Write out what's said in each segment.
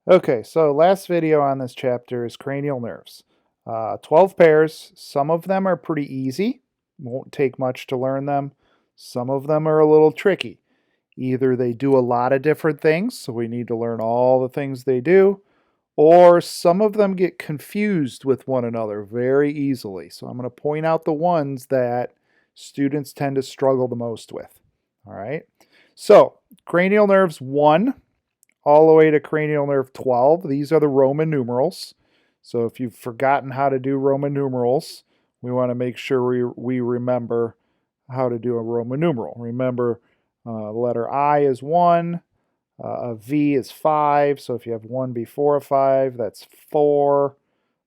Okay, so last video on this chapter is cranial nerves. 12 pairs. Some of them are pretty easy. Won't take much to learn them. Some of them are a little tricky. Either they do a lot of different things, so we need to learn all the things they do, or some of them get confused with one another very easily. So I'm going to point out the ones that students tend to struggle the most with. All right. So cranial nerves 1 all the way to cranial nerve 12. These are the Roman numerals. So if you've forgotten how to do Roman numerals, we want to make sure we remember how to do a Roman numeral. Remember, the letter I is 1, a V is 5. So if you have 1 before a 5, that's 4.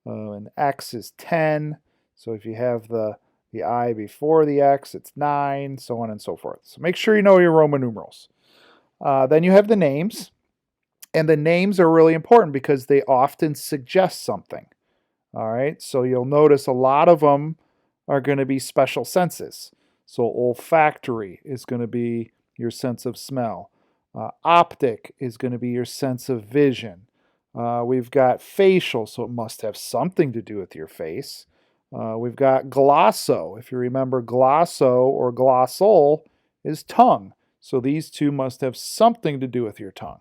And X is 10. So if you have the I before the X, it's 9, so on and so forth. So make sure you know your Roman numerals. Then you have the names. And the names are really important because they often suggest something. All right, so you'll notice a lot of them are going to be special senses. So olfactory is going to be your sense of smell. Optic is going to be your sense of vision. We've got facial, so it must have something to do with your face. We've got glosso. If you remember, glosso or glossal is tongue. So these two must have something to do with your tongue.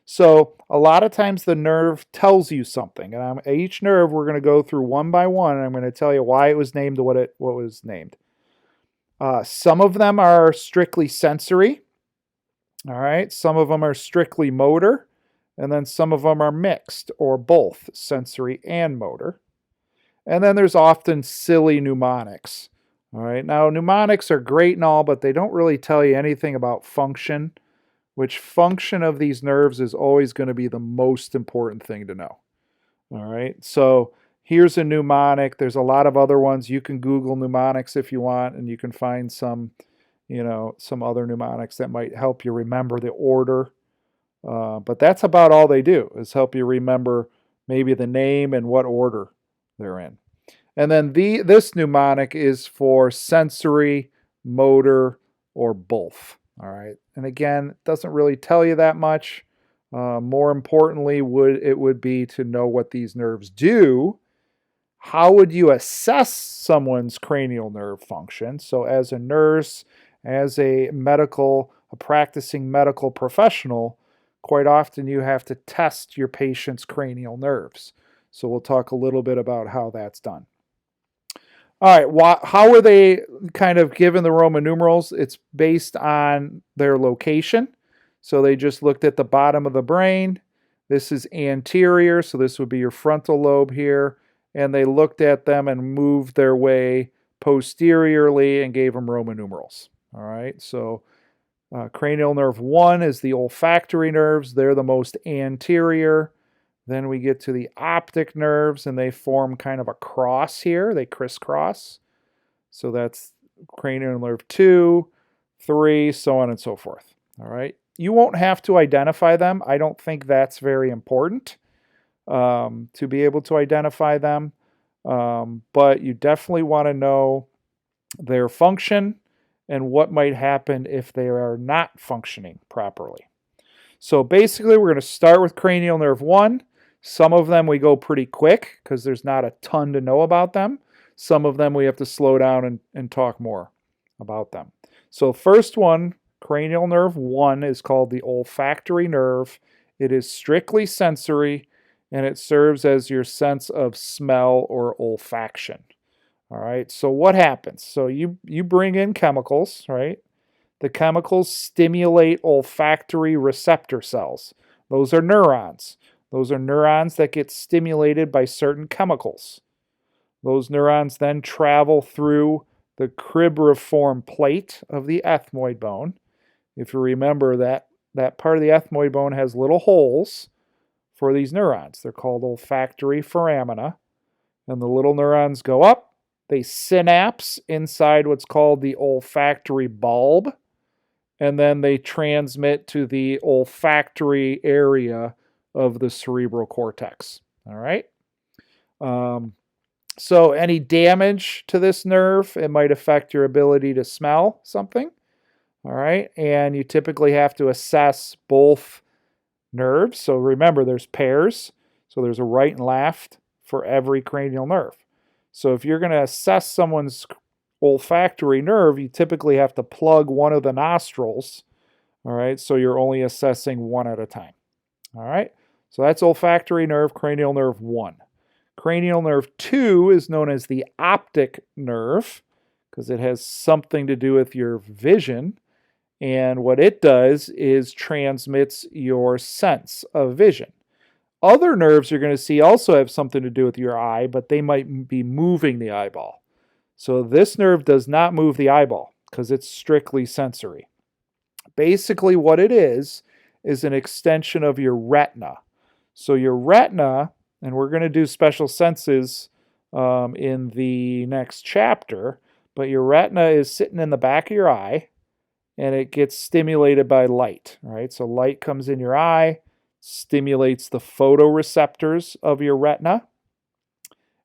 So a lot of times the nerve tells you something, and each nerve we're going to go through one by one, and I'm going to tell you why it was named what was named. Some of them are strictly sensory. All right, some of them are strictly motor, and then some of them are mixed or both sensory and motor. And then there's often silly mnemonics. All right, now mnemonics are great and all, but they don't really tell you anything about function. Which function of these nerves is always going to be the most important thing to know. All right, so here's a mnemonic. There's a lot of other ones. You can Google mnemonics if you want, and you can find some other mnemonics that might help you remember the order. But that's about all they do, is help you remember maybe the name and what order they're in. And then this mnemonic is for sensory, motor, or both. All right, and again, it doesn't really tell you that much. More importantly, it would be to know what these nerves do. How would you assess someone's cranial nerve function? So as a nurse, as a practicing medical professional, quite often you have to test your patient's cranial nerves. So we'll talk a little bit about how that's done. All right, how are they kind of given the Roman numerals? It's based on their location. So they just looked at the bottom of the brain. This is anterior, so this would be your frontal lobe here. And they looked at them and moved their way posteriorly and gave them Roman numerals. All right, so cranial nerve 1 is the olfactory nerves. They're the most anterior. Then we get to the optic nerves, and they form kind of a cross here. They crisscross. So that's cranial nerve 2, 3, so on and so forth. All right. You won't have to identify them. I don't think that's very important to be able to identify them. But you definitely want to know their function and what might happen if they are not functioning properly. So basically, we're going to start with cranial nerve 1. Some of them we go pretty quick because there's not a ton to know about them. Some of them we have to slow down and talk more about them. So first one, cranial nerve 1, is called the olfactory nerve. It is strictly sensory, and it serves as your sense of smell or olfaction. All right, so what happens? So you bring in chemicals, right? The chemicals stimulate olfactory receptor cells. Those are neurons. Those are neurons that get stimulated by certain chemicals. Those neurons then travel through the cribriform plate of the ethmoid bone. If you remember, that part of the ethmoid bone has little holes for these neurons. They're called olfactory foramina. And the little neurons go up. They synapse inside what's called the olfactory bulb. And then they transmit to the olfactory area of the cerebral cortex. All right. So any damage to this nerve, it might affect your ability to smell something. All right. And you typically have to assess both nerves. So remember, there's pairs. So there's a right and left for every cranial nerve. So if you're going to assess someone's olfactory nerve, you typically have to plug one of the nostrils. All right, so you're only assessing one at a time. All right, so that's olfactory nerve, cranial nerve 1. Cranial nerve 2 is known as the optic nerve because it has something to do with your vision. And what it does is transmits your sense of vision. Other nerves you're going to see also have something to do with your eye, but they might be moving the eyeball. So this nerve does not move the eyeball because it's strictly sensory. Basically what it is an extension of your retina. So your retina, and we're going to do special senses in the next chapter, but your retina is sitting in the back of your eye, and it gets stimulated by light, right? So light comes in your eye, stimulates the photoreceptors of your retina,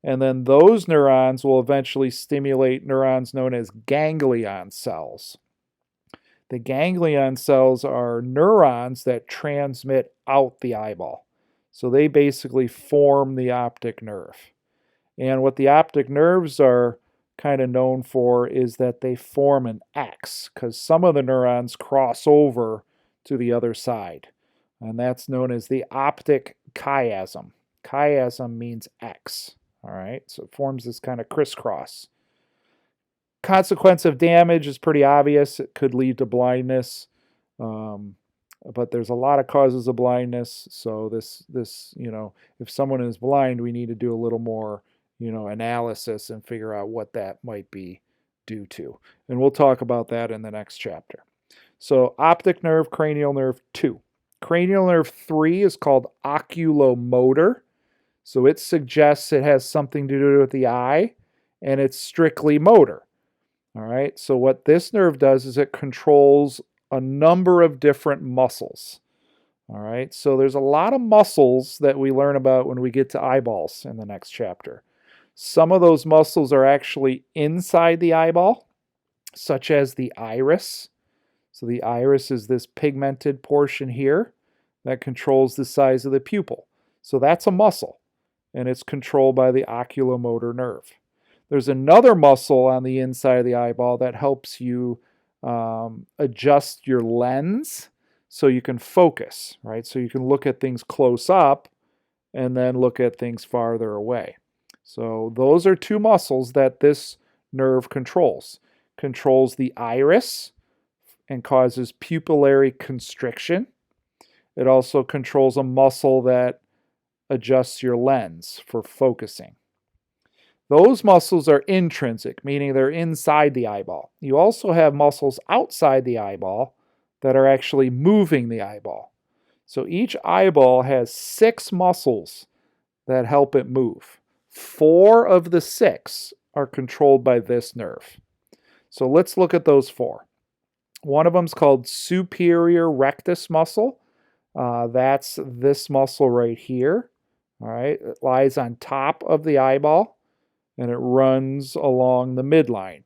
and then those neurons will eventually stimulate neurons known as ganglion cells. The ganglion cells are neurons that transmit out the eyeball. So they basically form the optic nerve. And what the optic nerves are kind of known for is that they form an X because some of the neurons cross over to the other side. And that's known as the optic chiasm. Chiasm means X. All right, so it forms this kind of crisscross. Consequence of damage is pretty obvious. It could lead to blindness, but there's a lot of causes of blindness. So if someone is blind, we need to do a little more, analysis and figure out what that might be due to. And we'll talk about that in the next chapter. So optic nerve, cranial nerve 2. Cranial nerve 3 is called oculomotor. So it suggests it has something to do with the eye, and it's strictly motor. All right, so what this nerve does is it controls a number of different muscles. All right, so there's a lot of muscles that we learn about when we get to eyeballs in the next chapter. Some of those muscles are actually inside the eyeball, such as the iris. So the iris is this pigmented portion here that controls the size of the pupil. So that's a muscle, and it's controlled by the oculomotor nerve. There's another muscle on the inside of the eyeball that helps you adjust your lens so you can focus, right? So you can look at things close up and then look at things farther away. So those are two muscles that this nerve controls. Controls the iris and causes pupillary constriction. It also controls a muscle that adjusts your lens for focusing. Those muscles are intrinsic, meaning they're inside the eyeball. You also have muscles outside the eyeball that are actually moving the eyeball. So each eyeball has 6 muscles that help it move. 4 of the 6 are controlled by this nerve. So let's look at those 4. One of them is called superior rectus muscle. That's this muscle right here. All right, it lies on top of the eyeball, and it runs along the midline.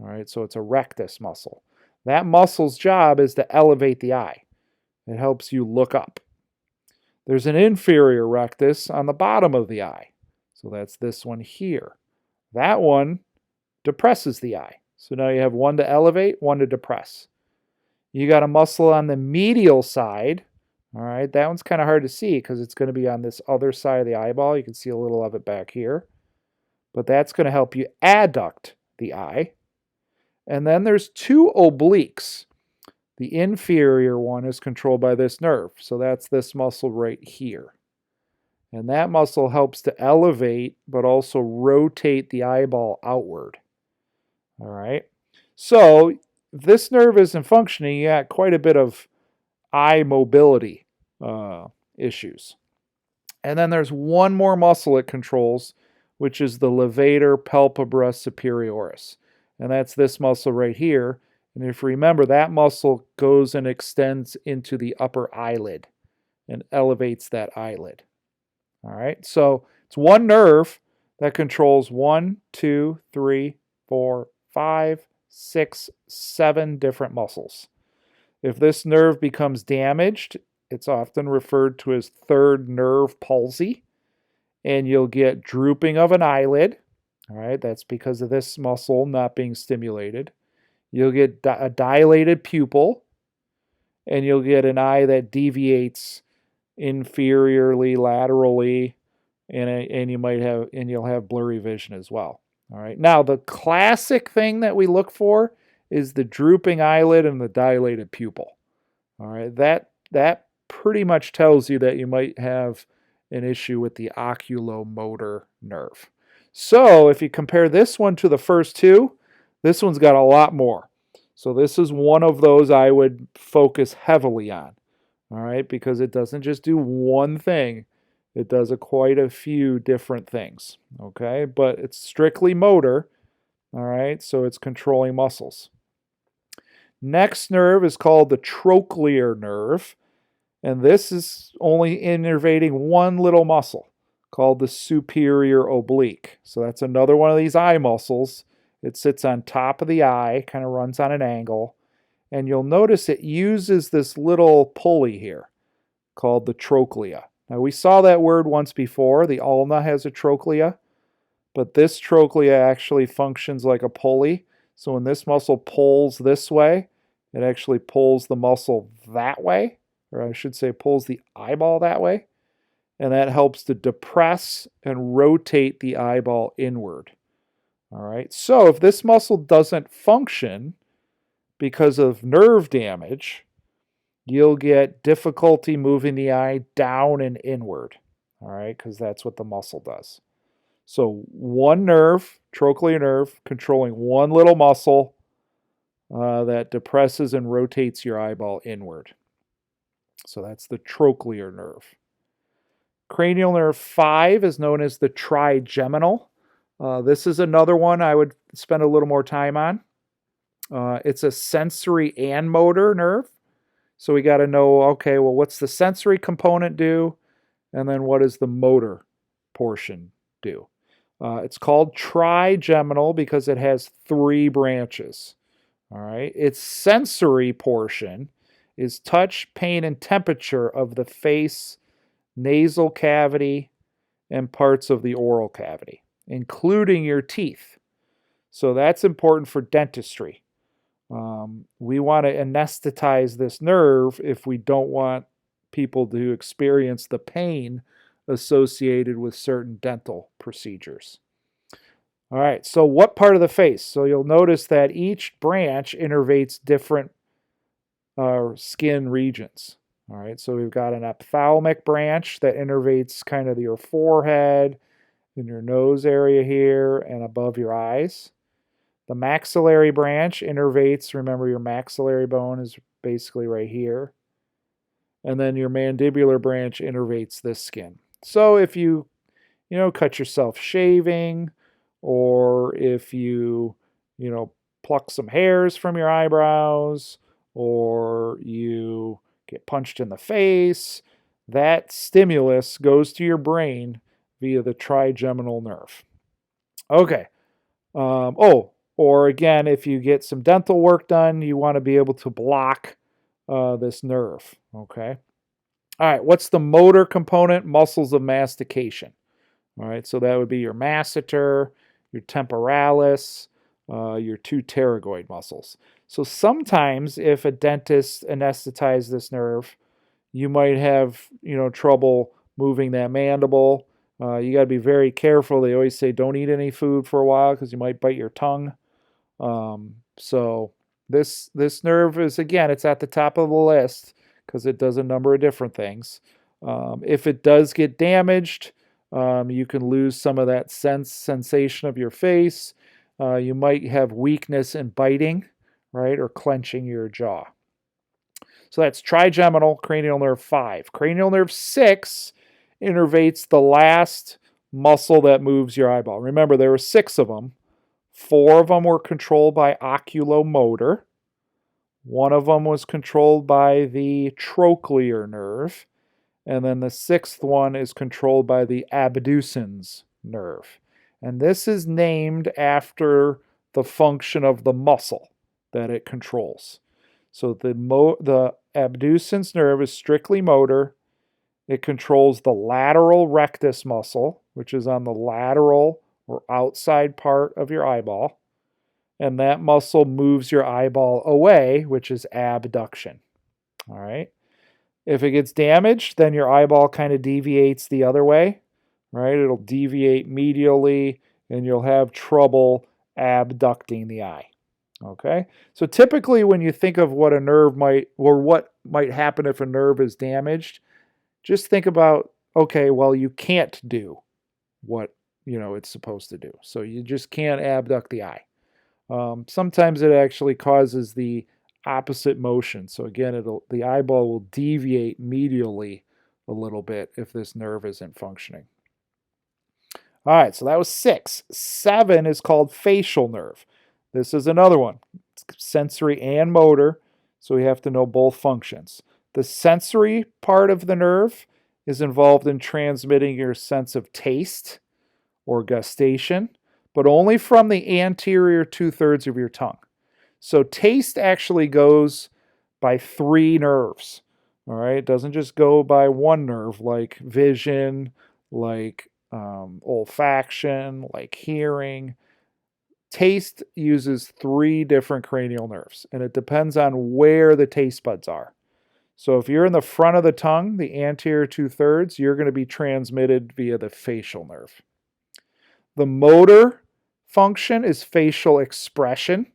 All right, so it's a rectus muscle. That muscle's job is to elevate the eye. It helps you look up. There's an inferior rectus on the bottom of the eye. So that's this one here. That one depresses the eye. So now you have one to elevate, one to depress. You got a muscle on the medial side. All right, that one's kind of hard to see because it's going to be on this other side of the eyeball. You can see a little of it back here. But that's going to help you adduct the eye. And then there's 2 obliques. The inferior one is controlled by this nerve. So that's this muscle right here. And that muscle helps to elevate but also rotate the eyeball outward. All right. So if this nerve isn't functioning, you got quite a bit of eye mobility issues. And then there's one more muscle it controls, which is the levator palpebra superioris. And that's this muscle right here. And if you remember, that muscle goes and extends into the upper eyelid and elevates that eyelid. All right, so it's one nerve that controls 1, 2, 3, 4, 5, 6, 7 different muscles. If this nerve becomes damaged It's often referred to as third nerve palsy, and you'll get drooping of an eyelid. All right, that's because of this muscle not being stimulated. You'll get a dilated pupil, and you'll get an eye that deviates inferiorly, laterally, and you'll have blurry vision as well. All right. Now, the classic thing that we look for is the drooping eyelid and the dilated pupil. All right. That pretty much tells you that you might have an issue with the oculomotor nerve. So, if you compare this one to the first two, this one's got a lot more. So, this is one of those I would focus heavily on. All right, because it doesn't just do one thing. It does quite a few different things, okay? But it's strictly motor, all right? So it's controlling muscles. Next nerve is called the trochlear nerve, and this is only innervating one little muscle called the superior oblique. So that's another one of these eye muscles. It sits on top of the eye, kind of runs on an angle, and you'll notice it uses this little pulley here called the trochlea. Now, we saw that word once before. The ulna has a trochlea, but this trochlea actually functions like a pulley. So when this muscle pulls this way, it actually pulls the muscle that way, or I should say pulls the eyeball that way, and that helps to depress and rotate the eyeball inward. All right, so if this muscle doesn't function because of nerve damage, you'll get difficulty moving the eye down and inward, all right, because that's what the muscle does. So one nerve, trochlear nerve, controlling one little muscle that depresses and rotates your eyeball inward. So that's the trochlear nerve. Cranial nerve 5 is known as the trigeminal. This is another one I would spend a little more time on. It's a sensory and motor nerve. So we got to know, okay, well, what's the sensory component do? And then what does the motor portion do? It's called trigeminal because it has 3 branches. All right. Its sensory portion is touch, pain, and temperature of the face, nasal cavity, and parts of the oral cavity, including your teeth. So that's important for dentistry. We want to anesthetize this nerve if we don't want people to experience the pain associated with certain dental procedures. All right, so what part of the face? So you'll notice that each branch innervates different skin regions. All right, so we've got an ophthalmic branch that innervates kind of your forehead, in your nose area here, and above your eyes. The maxillary branch innervates, remember your maxillary bone is basically right here. And then your mandibular branch innervates this skin. So if you cut yourself shaving, or if you pluck some hairs from your eyebrows, or you get punched in the face, that stimulus goes to your brain via the trigeminal nerve. Okay. Or again, if you get some dental work done, you want to be able to block this nerve. Okay. All right. What's the motor component? Muscles of mastication. All right. So that would be your masseter, your temporalis, your 2 pterygoid muscles. So sometimes if a dentist anesthetizes this nerve, you might have trouble moving that mandible. You got to be very careful. They always say don't eat any food for a while because you might bite your tongue. So this nerve is, again, it's at the top of the list because it does a number of different things. If it does get damaged, you can lose some of that sensation of your face. You might have weakness in biting, right, or clenching your jaw. So that's trigeminal, cranial nerve 5. Cranial nerve 6 innervates the last muscle that moves your eyeball. Remember, there were 6 of them. 4 of them were controlled by oculomotor. 1 of them was controlled by the trochlear nerve. And then the 6th one is controlled by the abducens nerve. And this is named after the function of the muscle that it controls. So the abducens nerve is strictly motor. It controls the lateral rectus muscle, which is on the lateral or outside part of your eyeball. And that muscle moves your eyeball away, which is abduction. All right. If it gets damaged, then your eyeball kind of deviates the other way, right? It'll deviate medially, and you'll have trouble abducting the eye. Okay? So typically when you think of what a nerve might, or what might happen if a nerve is damaged, just think about, okay, well, you can't do what, it's supposed to do. So you just can't abduct the eye. Sometimes it actually causes the opposite motion. So again, the eyeball will deviate medially a little bit if this nerve isn't functioning. All right, so that was 6. 7 is called facial nerve. This is another one. It's sensory and motor, so we have to know both functions. The sensory part of the nerve is involved in transmitting your sense of taste or gustation, but only from the anterior 2/3 of your tongue. So taste actually goes by 3 nerves. All right, it doesn't just go by one nerve like vision, like olfaction, like hearing. Taste uses 3 different cranial nerves, and it depends on where the taste buds are. So if you're in the front of the tongue, the anterior 2/3, you're going to be transmitted via the facial nerve. The motor function is facial expression,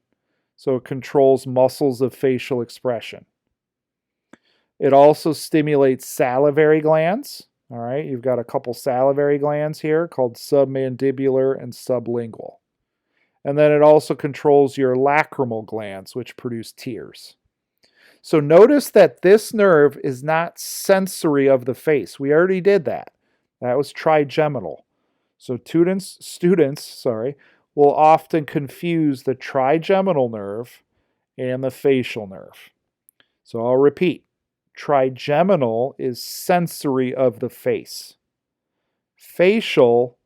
so it controls muscles of facial expression. It also stimulates salivary glands. All right, you've got a couple salivary glands here called submandibular and sublingual. And then it also controls your lacrimal glands, which produce tears. So notice that this nerve is not sensory of the face. We already did that. That was trigeminal. So students will often confuse the trigeminal nerve and the facial nerve. So I'll repeat. Trigeminal is sensory of the face. Facial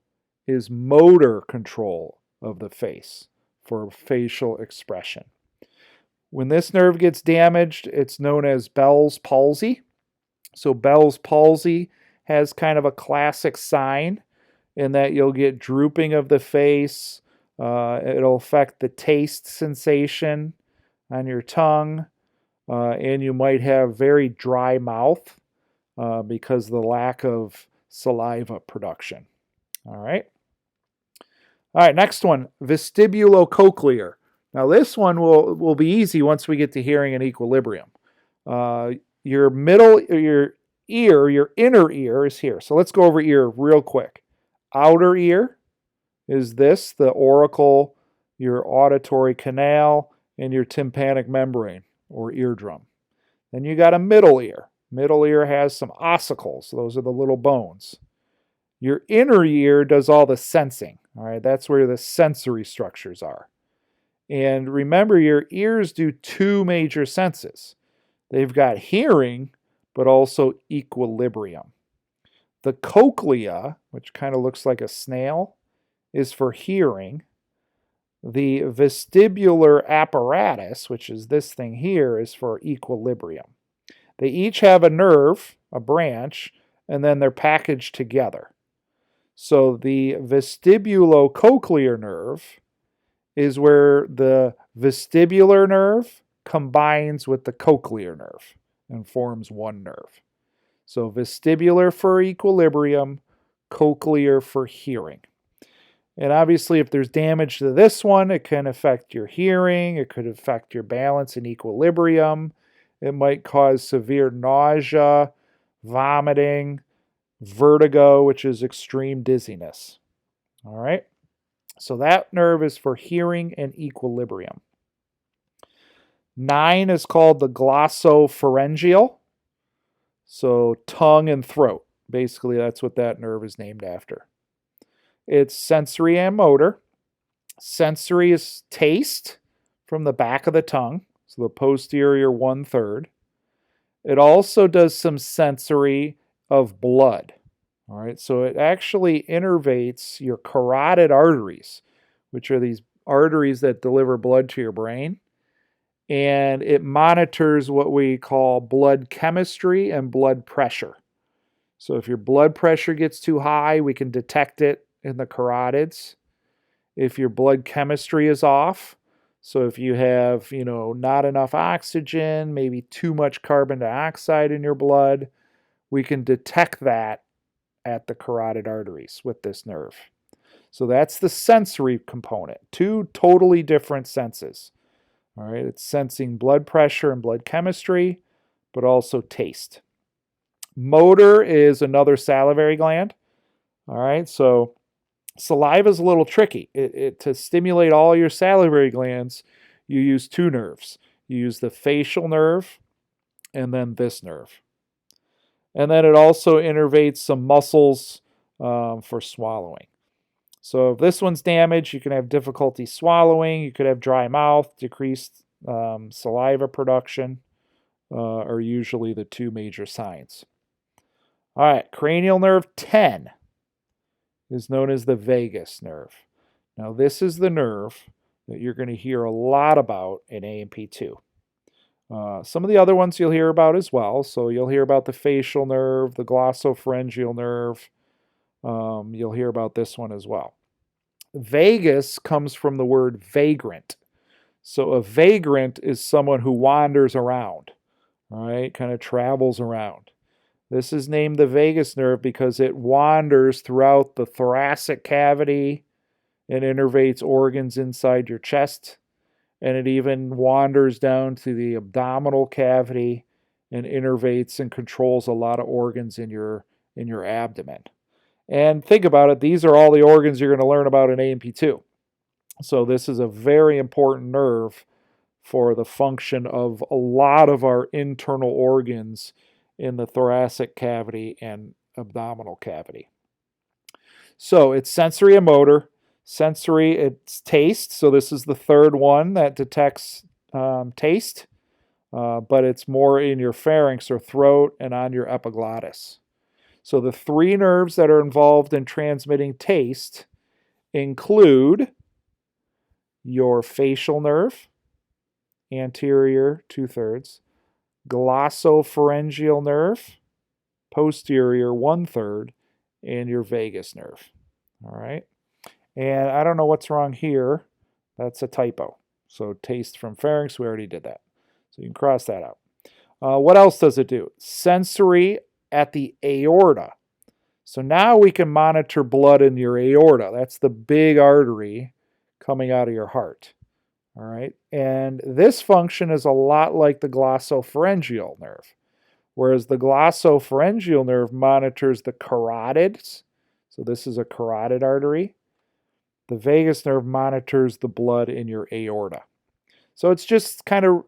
is motor control of the face for facial expression. When this nerve gets damaged, it's known as Bell's palsy. So Bell's palsy has kind of a classic sign in that you'll get drooping of the face. It'll affect the taste sensation on your tongue. And you might have very dry mouth because of the lack of saliva production. All right. All right, next one, vestibulocochlear. Now this one will be easy once we get to hearing and equilibrium. Your inner ear is here. So let's go over ear real quick. Outer ear is this, the auricle, your auditory canal, and your tympanic membrane, or eardrum. Then you got a middle ear. Middle ear has some ossicles. Those are the little bones. Your inner ear does all the sensing. All right, that's where the sensory structures are. And remember, your ears do 2 major senses. They've got hearing, but also equilibrium. The cochlea, which kind of looks like a snail, is for hearing. The vestibular apparatus, which is this thing here, is for equilibrium. They each have a nerve, a branch, and then they're packaged together. So the vestibulocochlear nerve is where the vestibular nerve combines with the cochlear nerve and forms one nerve. So vestibular for equilibrium, cochlear for hearing. And obviously, if there's damage to this one, it can affect your hearing. It could affect your balance and equilibrium. It might cause severe nausea, vomiting, vertigo, which is extreme dizziness. All right. So that nerve is for hearing and equilibrium. 9 is called the glossopharyngeal. So tongue and throat. Basically, that's what that nerve is named after. It's sensory and motor. Sensory is taste from the back of the tongue, so the posterior 1/3. It also does some sensory of blood. All right, so it actually innervates your carotid arteries, which are these arteries that deliver blood to your brain. and it monitors what we call blood chemistry and blood pressure. So if your blood pressure gets too high, we can detect it in the carotids. If your blood chemistry is off, so if you have, not enough oxygen, maybe too much carbon dioxide in your blood, we can detect that at the carotid arteries with this nerve. So that's the sensory component. Two totally different senses. All right, it's sensing blood pressure and blood chemistry, but also taste. Motor is another salivary gland. All right, so saliva is a little tricky. To stimulate all your salivary glands, you use two nerves. You use the facial nerve and then this nerve. And then it also innervates some muscles for swallowing. So if this one's damaged, you can have difficulty swallowing. You could have dry mouth, decreased saliva production, are usually the two major signs. All right, cranial nerve 10 is known as the vagus nerve. Now, this is the nerve that you're going to hear a lot about in A&P2. Some of the other ones you'll hear about as well. So you'll hear about the facial nerve, the glossopharyngeal nerve. You'll hear about this one as well. Vagus comes from the word vagrant. So a vagrant is someone who wanders around, right? Kind of travels around. This is named the vagus nerve because it wanders throughout the thoracic cavity and innervates organs inside your chest. And it even wanders down to the abdominal cavity and innervates and controls a lot of organs in your abdomen. And think about it, these are all the organs you're going to learn about in A&P2. So this is a very important nerve for the function of a lot of our internal organs in the thoracic cavity and abdominal cavity. So it's sensory and motor. Sensory, it's taste. So this is the third one that detects taste, but it's more in your pharynx or throat and on your epiglottis. So the three nerves that are involved in transmitting taste include your facial nerve, anterior 2/3, glossopharyngeal nerve, posterior 1/3, and your vagus nerve. All right. And I don't know what's wrong here. That's a typo. So taste from pharynx, we already did that. So you can cross that out. What else does it do? Sensory at the aorta. So now we can monitor blood in your aorta. That's the big artery coming out of your heart. All right. And this function is a lot like the glossopharyngeal nerve, whereas the glossopharyngeal nerve monitors the carotids. So this is a carotid artery. The vagus nerve monitors the blood in your aorta. So it's just kind of,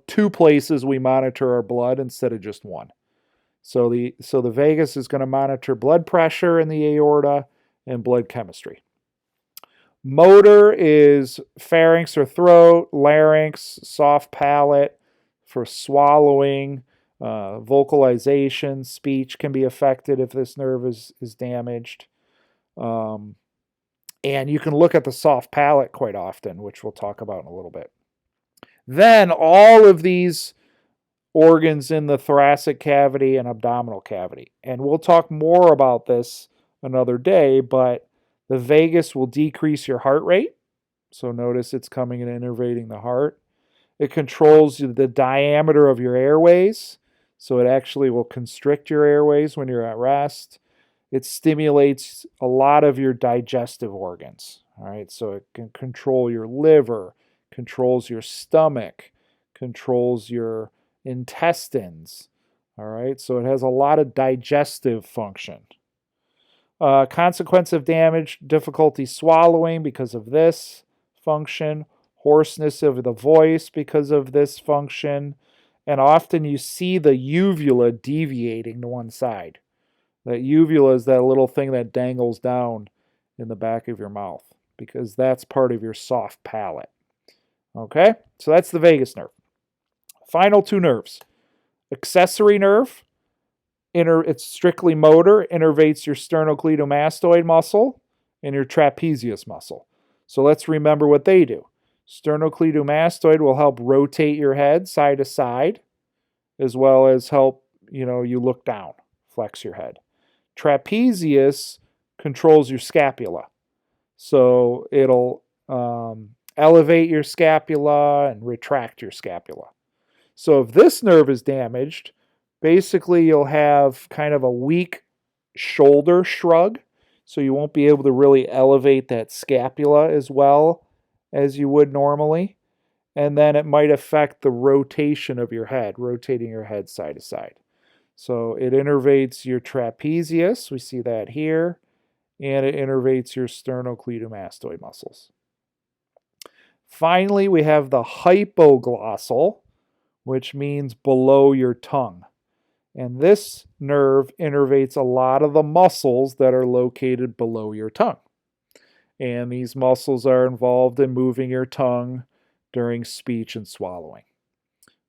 two places we monitor our blood instead of just one. So the vagus is going to monitor blood pressure in the aorta and blood chemistry. Motor is pharynx or throat, larynx, soft palate for swallowing, vocalization, speech can be affected if this nerve is damaged. And you can look at the soft palate quite often, which we'll talk about in a little bit. Then all of these organs in the thoracic cavity and abdominal cavity. And we'll talk more about this another day, but the vagus will decrease your heart rate. So notice it's coming and innervating the heart. It controls the diameter of your airways. So it actually will constrict your airways when you're at rest. It stimulates a lot of your digestive organs. All right, so it can control your liver, controls your stomach, controls your intestines. All right, so it has a lot of digestive function. Consequence of damage, difficulty swallowing because of this function, hoarseness of the voice because of this function, and often you see the uvula deviating to one side. That uvula is that little thing that dangles down in the back of your mouth because that's part of your soft palate. Okay, so that's the vagus nerve. Final two nerves. Accessory nerve, it's strictly motor, innervates your sternocleidomastoid muscle and your trapezius muscle. So let's remember what they do. Sternocleidomastoid will help rotate your head side to side, as well as help, you look down, flex your head. Trapezius controls your scapula. So it'll elevate your scapula and retract your scapula. So if this nerve is damaged, basically you'll have kind of a weak shoulder shrug. So you won't be able to really elevate that scapula as well as you would normally. And then it might affect the rotation of your head, rotating your head side to side. So it innervates your trapezius, we see that here, and it innervates your sternocleidomastoid muscles. Finally, we have the hypoglossal, which means below your tongue. And this nerve innervates a lot of the muscles that are located below your tongue. And these muscles are involved in moving your tongue during speech and swallowing.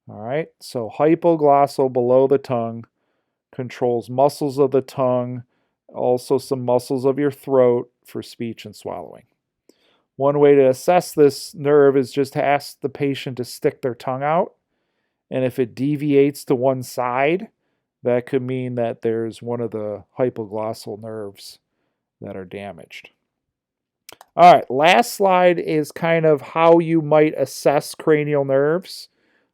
All right, so hypoglossal below the tongue controls muscles of the tongue, also some muscles of your throat for speech and swallowing. One way to assess this nerve is just to ask the patient to stick their tongue out. And if it deviates to one side, that could mean that there's one of the hypoglossal nerves that are damaged. All right, last slide is kind of how you might assess cranial nerves.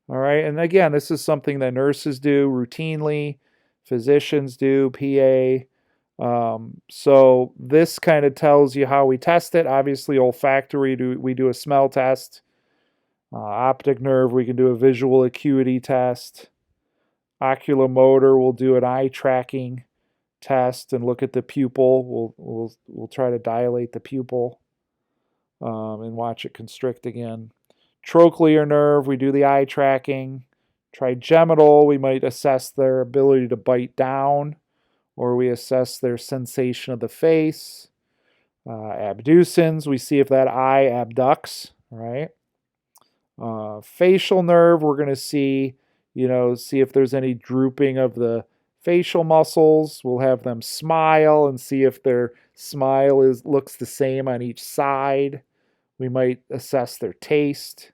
All right, and again, this is something that nurses do routinely, physicians do, PA. So this kind of tells you how we test it. Obviously, olfactory, we do a smell test. Optic nerve, we can do a visual acuity test. Oculomotor, we'll do an eye tracking test and look at the pupil. We'll try to dilate the pupil and watch it constrict again. Trochlear nerve, we do the eye tracking. Trigeminal, we might assess their ability to bite down, or we assess their sensation of the face. Abducens, we see if that eye abducts, right? Facial nerve, we're going to see if there's any drooping of the facial muscles. We'll have them smile and see if their smile looks the same on each side. We might assess their taste.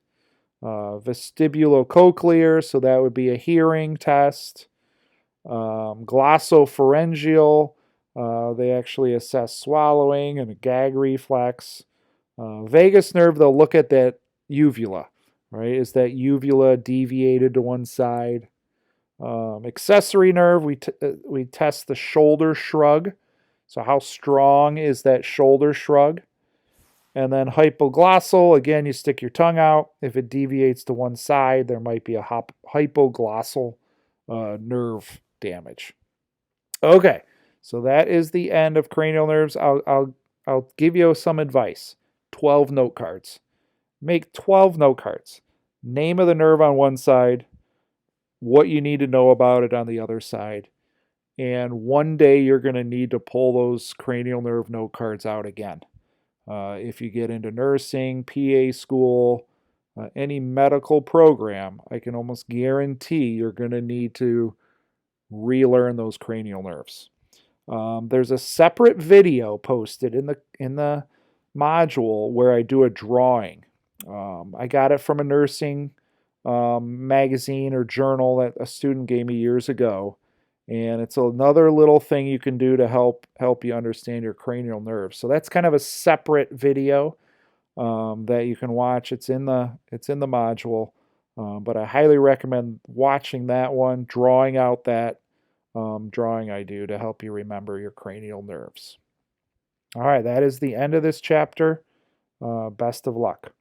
Vestibulocochlear, so that would be a hearing test. Glossopharyngeal, they actually assess swallowing and a gag reflex. Vagus nerve, they'll look at that uvula, right? Is that uvula deviated to one side? Accessory nerve, we test the shoulder shrug. So how strong is that shoulder shrug? And then hypoglossal, again, you stick your tongue out. If it deviates to one side, there might be a hypoglossal nerve damage. Okay, so that is the end of cranial nerves. I'll give you some advice. 12 note cards. Make 12 note cards. Name of the nerve on one side, what you need to know about it on the other side. And one day you're going to need to pull those cranial nerve note cards out again. If you get into nursing, PA school, any medical program, I can almost guarantee you're going to need to relearn those cranial nerves. There's a separate video posted in the module where I do a drawing. I got it from a nursing magazine or journal that a student gave me years ago. And it's another little thing you can do to help you understand your cranial nerves. So that's kind of a separate video that you can watch. It's in the module, but I highly recommend watching that one, drawing out that drawing I do to help you remember your cranial nerves. All right, that is the end of this chapter. Best of luck.